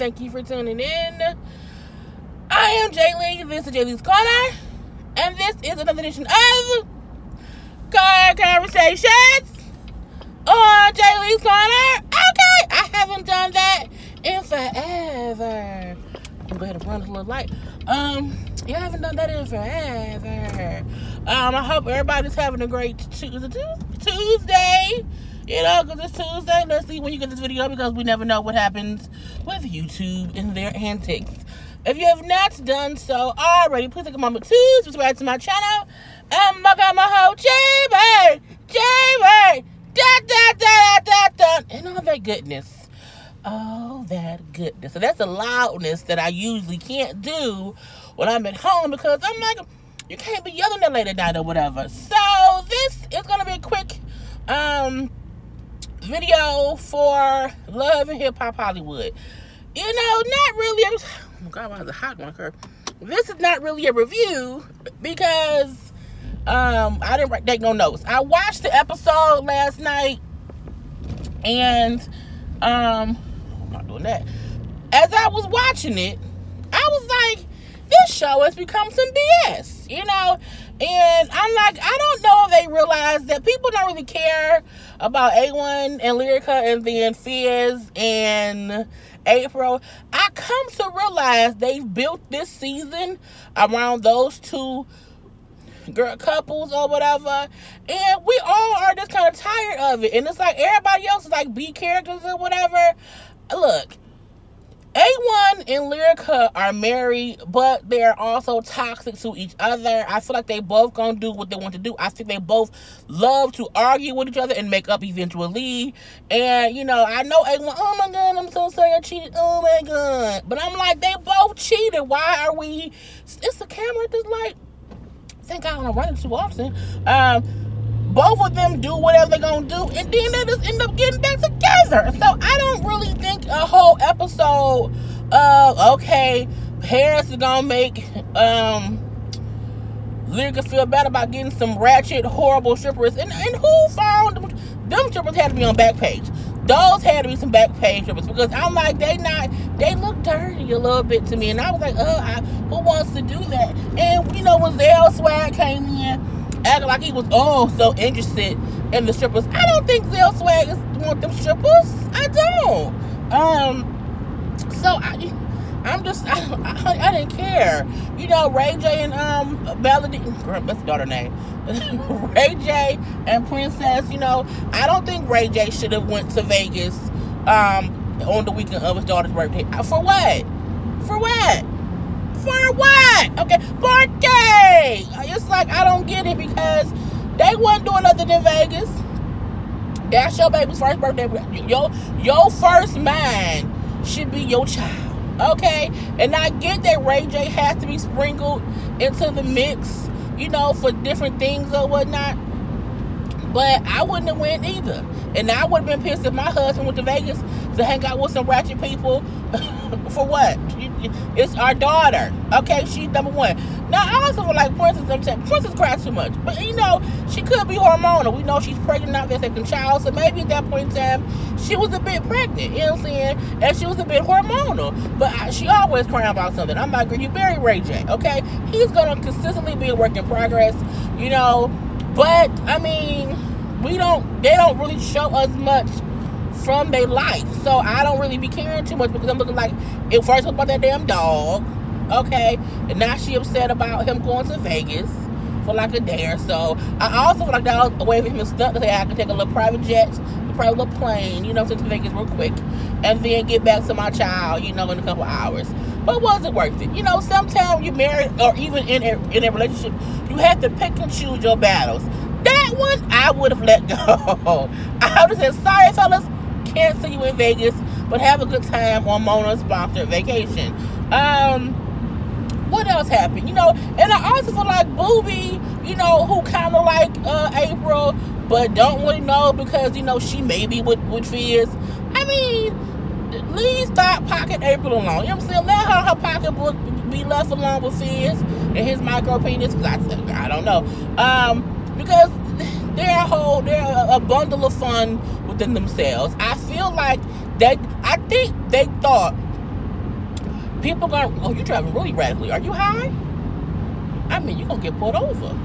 Thank you for tuning in. I am JayLee. This is JLeesCorner. And this is another edition of Car Conversations on JLeesCorner. Okay, I haven't done that in forever. I'm going to run a little light. I haven't done that in forever. I hope everybody's having a great Tuesday. You know, because it's Tuesday. Let's see when you get this video, because we never know what happens with YouTube and their antics. If you have not done so already, please take a moment to subscribe to my channel. And I got my whole JayBirds, and all that goodness. All that goodness. So that's the loudness that I usually can't do when I'm at home, because I'm like, you can't be yelling at late at night or whatever. So this is going to be a quick video for Love and Hip Hop Hollywood. You know, not really. Oh my God, why is it hot on her? This is not really a review because I didn't take no notes. I watched the episode last night, and I'm not doing that. As I was watching it, I was like, this show has become some BS, you know? And I'm like, I don't know if they realize that people don't really care about A1 and Lyrica and then Fizz and April. I come to realize they've built this season around those two girl couples or whatever, and we all are just kind of tired of it. And it's like everybody else is like B characters or whatever. Look, A1 and Lyrica are married, but they're also toxic to each other. I feel like they both gonna do what they want to do. I think they both love to argue with each other and make up eventually. And, you know, I know A1, oh my God, I'm so sorry I cheated. Oh my God. But I'm like, they both cheated. Why are we... It's the camera that's like... Thank God I don't run it too often. Both of them do whatever they're gonna do, and then they just end up getting back together. So I don't really think a whole episode of, okay, Paris is gonna make Lyrica feel bad about getting some ratchet, horrible strippers. And who found them strippers? Had to be on Backpage. Those had to be some Backpage strippers, because I'm like, they look dirty a little bit to me. And I was like, who wants to do that? And, you know, when Zell Swag came in, acting like he was so interested in the strippers. I don't think Zell Swag want them strippers. I don't. So I didn't care. You know, Ray J and Melody, that's the daughter name. Ray J and Princess. You know, I don't think Ray J should have went to Vegas on the weekend of his daughter's birthday. For what? For what? For what? Okay, birthday. It's like, I don't get it, because they wasn't doing nothing in Vegas. That's your baby's first birthday. Your first mind should be your child. Okay? And I get that Ray J has to be sprinkled into the mix, you know, for different things or whatnot. But I wouldn't have went either. And I would have been pissed if my husband went to Vegas to hang out with some ratchet people. For what? It's our daughter. Okay, she's number one. Now, I also feel like Princess cries too much. But, you know, she could be hormonal. We know she's pregnant out there, second child. So maybe at that point in time, she was a bit pregnant. You know what I'm saying? And she was a bit hormonal. But she always crying about something. I'm like, girl, you marry Ray J, okay? He's going to consistently be a work in progress, you know. But, I mean, they don't really show us much from their life. So I don't really be caring too much, because I'm looking like, it first was about that damn dog, okay? And now she upset about him going to Vegas for like a day or so. I also feel like that was a way for him to stunt to say, I can take a little private jet, a private little plane, you know, to Vegas real quick, and then get back to my child, you know, in a couple hours. But was it worth it? You know, sometimes you married, or even in a relationship, you have to pick and choose your battles. That one, I would have let go. I would have said, sorry, fellas, can't see you in Vegas, but have a good time on Mona's sponsored vacation. What else happened? You know, and I also feel like Booby, you know, who kind of like April, but don't really know, because, you know, she may be with Fizz. I mean, please stop pocket April alone. You know what I'm saying? Let her pocketbook be left alone with Fizz and his micro penis, because I don't know. Because they're a bundle of fun within themselves. I feel like I think they thought people gonna, oh, you driving really radically. Are you high? I mean, you're gonna get pulled over.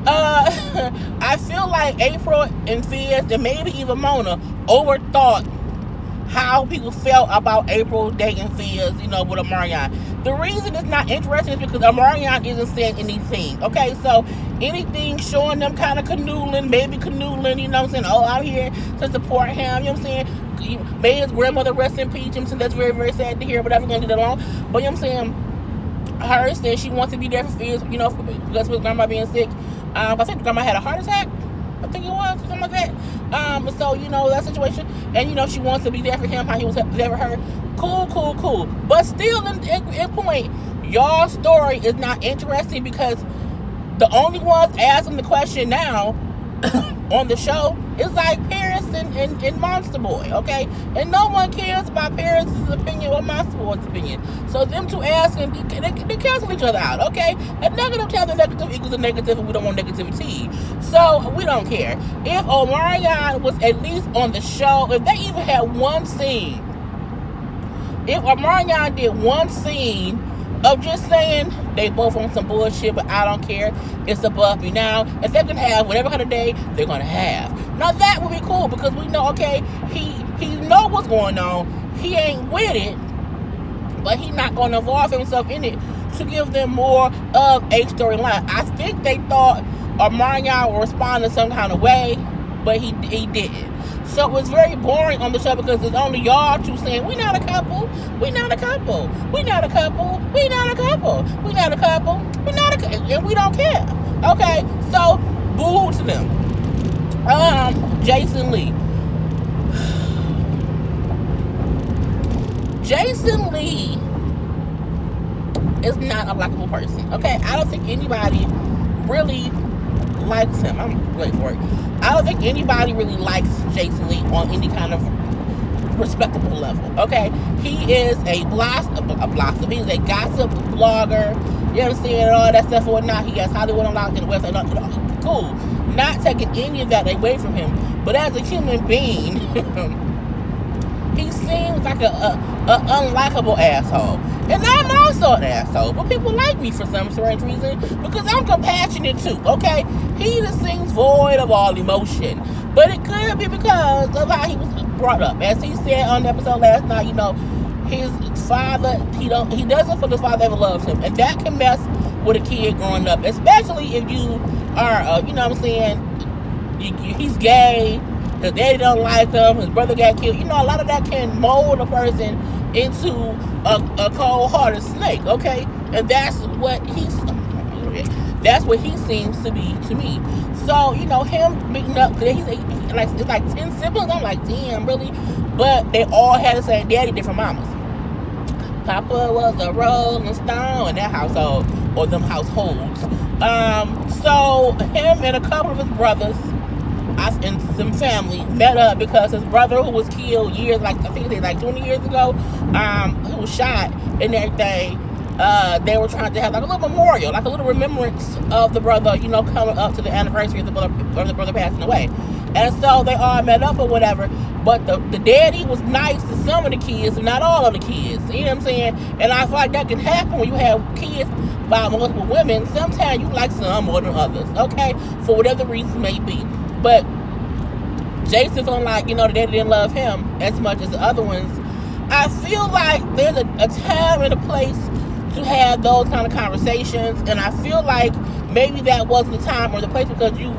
I feel like April and Fizz and maybe even Mona overthought how people felt about April dating Fizz, you know, with Omarion. The reason it's not interesting is because Omarion isn't saying anything. Okay, so anything showing them kind of canoodling, you know what I'm saying? Oh, I'm here to support him, you know what I'm saying? May his grandmother rest in peace, and that's very, very sad to hear, but I'm gonna do that alone. But you know what I'm saying? Her said she wants to be there for Fizz, you know, because of his grandma being sick. I think the grandma had a heart attack. I think it was, something like that. So, you know, that situation. And, you know, she wants to be there for him, how he was there for her. Cool. But still, in point, y'all's story is not interesting because the only ones asking the question now on the show is like Paris and Monster Boy, okay? And no one cares about Paris' opinion or Monster Boy's opinion. So them two asking, they cancel each other out, okay? A negative times a negative equals a negative, and we don't want negativity. So we don't care. If Omarion was at least on the show, if they even had one scene, if Omarion did one scene of just saying they both on some bullshit, but I don't care, it's above me now, if they're gonna have whatever kind of day they're gonna have, now that would be cool because we know, okay, he know what's going on, he ain't with it, but he's not gonna involve himself in it to give them more of a storyline. I think they thought Omarion would respond in some kind of way, but he didn't. So it was very boring on the show because it's only y'all two saying, we not a couple, we not a couple, we not a couple, we not a couple, we not a couple, we not a couple, and we don't care. Okay, so boo to them. Jason Lee. Jason Lee is not a likable person. Okay, I don't think anybody really likes him. I'm waiting for it. I don't think anybody really likes Jason Lee on any kind of respectable level. Okay, he is a blossom. He's a gossip blogger. You understand, all that stuff or whatnot. He has Hollywood Unlocked and the website. Cool. Not taking any of that away from him, but as a human being, he seems like a unlikable asshole. And I'm also an asshole, but people like me for some strange reason because I'm compassionate too, okay? He just seems void of all emotion. But it could be because of how he was brought up. As he said on the episode last night, you know, his father, he doesn't feel his father ever loves him. And that can mess with a kid growing up, especially if you are, you know what I'm saying, he's gay, his daddy don't like him, his brother got killed. You know, a lot of that can mold a person into a cold-hearted snake, okay? And that's what he seems to be to me. So, you know, him beating up, it's like 10 siblings. I'm like, damn, really? But they all had the same daddy, different mamas. Papa was a rolling stone in that household, or them households. So him and a couple of his brothers and some family met up because his brother, who was killed years, like I think they like 20 years ago, who was shot and everything, they were trying to have like a little memorial, like a little remembrance of the brother, you know, coming up to the anniversary of the brother passing away. And so they all met up or whatever, but the daddy was nice to some of the kids and not all of the kids, you know what I'm saying? And I feel like that can happen when you have kids by multiple women. Sometimes you like some more than others, okay, for whatever the reason may be. But Jason feeling like, you know, the daddy didn't love him as much as the other ones. I feel like there's a time and a place to have those kind of conversations, and I feel like maybe that wasn't the time or the place because you,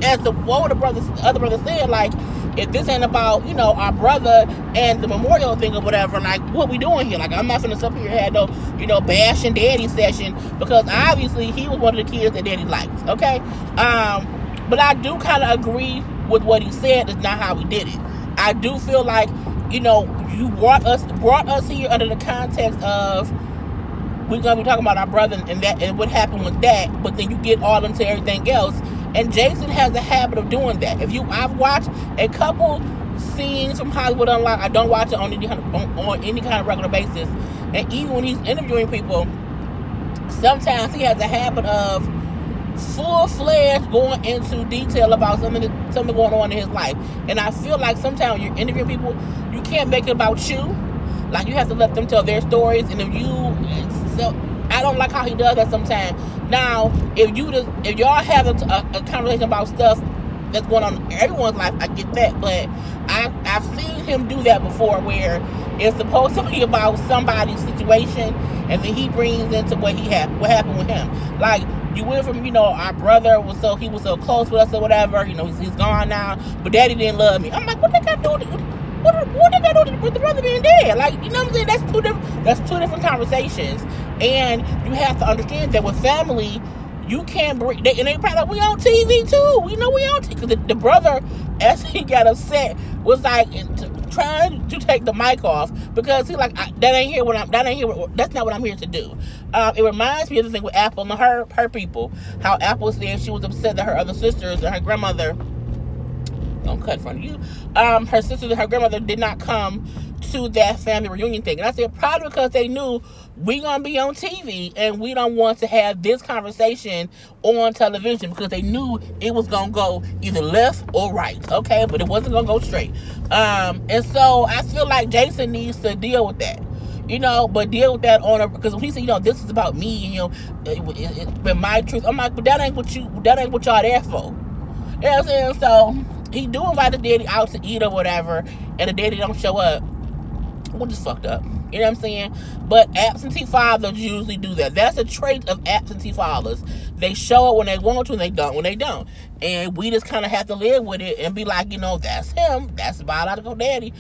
as the other brother said, like, if this ain't about, you know, our brother and the memorial thing or whatever, like, what we doing here? Like, I'm not finna sit here and have no, you know, bashing daddy session because obviously he was one of the kids that daddy liked, okay? But I do kind of agree with what he said. It's not how he did it. I do feel like, you know, you brought us here under the context of we're gonna be talking about our brother and that and what happened with that, but then you get all into everything else. And Jason has a habit of doing that. I've watched a couple scenes from Hollywood Unlocked. I don't watch it on any kind of regular basis. And even when he's interviewing people, sometimes he has a habit of full-fledged going into detail about something going on in his life. And I feel like sometimes when you're interviewing people, you can't make it about you. Like, you have to let them tell their stories. And if you, so I don't like how he does that sometimes. Now, if y'all have a conversation about stuff that's going on in everyone's life, I get that. But I've seen him do that before, where it's supposed to be about somebody's situation, and then he brings into what happened with him. Like, you went from, our brother was so close with us or whatever, he's gone now, but daddy didn't love me. I'm like, what they got to do? What they got to do with the brother being dead? Like, you know what I'm saying? That's two different conversations. And you have to understand that with family, you can't bring, and they probably like, we on TV too. We know we on TV. Because the brother, as he got upset, was like trying to take the mic off, because he's like, that's not what I'm here to do. It reminds me of the thing with Apple and her people. How Apple said she was upset that her other sisters and her grandmother, don't cut in front of you, her sisters and her grandmother did not come to that family reunion thing. And I said, probably because they knew we gonna be on TV and we don't want to have this conversation on television, because they knew it was gonna go either left or right, okay? But it wasn't gonna go straight. And so I feel like Jason needs to deal with that, but deal with that because when he said, this is about me, it's been my truth. I'm like, but that ain't what y'all there for. You know what I'm saying? So he do invite the daddy out to eat or whatever, and the daddy don't show up. We're just fucked up. You know what I'm saying? But absentee fathers usually do that. That's a trait of absentee fathers. They show up when they want to, and they don't when they don't. And we just kind of have to live with it and be like, that's him. That's the biological daddy,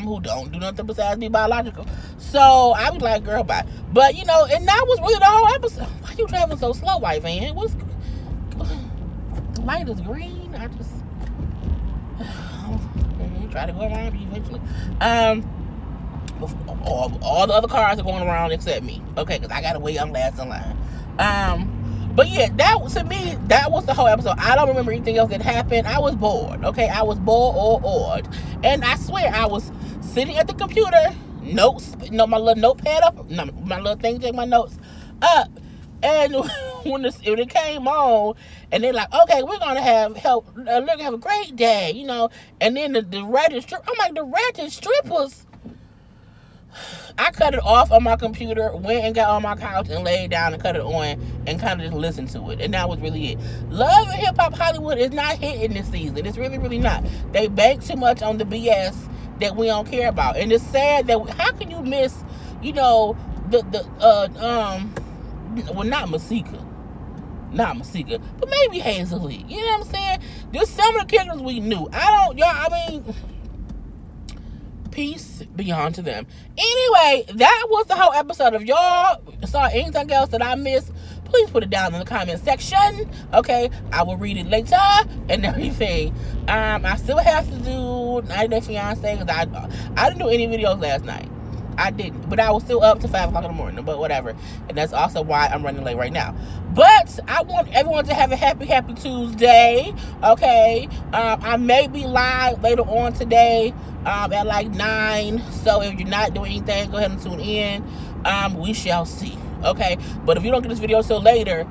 who don't do nothing besides be biological. So I was like, girl, bye. But, and that was really the whole episode. Why you traveling so slow, white van? The light is green. I just try to go around you eventually. All the other cars are going around except me, okay, because I gotta wait, I'm last in line. But yeah, to me, that was the whole episode. I don't remember anything else that happened. I was bored, okay? I was bored, and I swear I was sitting at the computer, notes, my little notepad up, my little thing, take my notes up, and when it came on, and they're like, okay, we're gonna have help, we're gonna have a great day, and then the ratchet strip, I'm like, the ratchet strippers. I cut it off on my computer, went and got on my couch and laid down and cut it on and kind of just listened to it. And that was really it. Love and Hip Hop Hollywood is not hitting this season. It's really, really not. They bank too much on the BS that we don't care about. And it's sad that, how can you miss, well, not Masika. Not Masika, but maybe Hazel-Lee. You know what I'm saying? Just some of the characters we knew. Peace be unto them. Anyway, that was the whole episode. If y'all saw anything else that I missed, please put it down in the comment section. Okay, I will read it later and everything. I still have to do 90 Day Fiance, because I didn't do any videos last night. I didn't, but I was still up to 5 o'clock in the morning, but whatever. And that's also why I'm running late right now. But I want everyone to have a happy Tuesday, okay? I may be live later on today at like 9. So if you're not doing anything, go ahead and tune in. We shall see, okay? But if you don't get this video till later,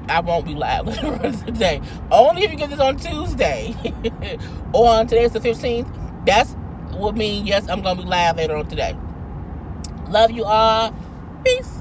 I won't be live later on today. Only if you get this on Tuesday. On today's the 15th. That's would mean, yes, I'm going to be live later on today. Love you all. Peace.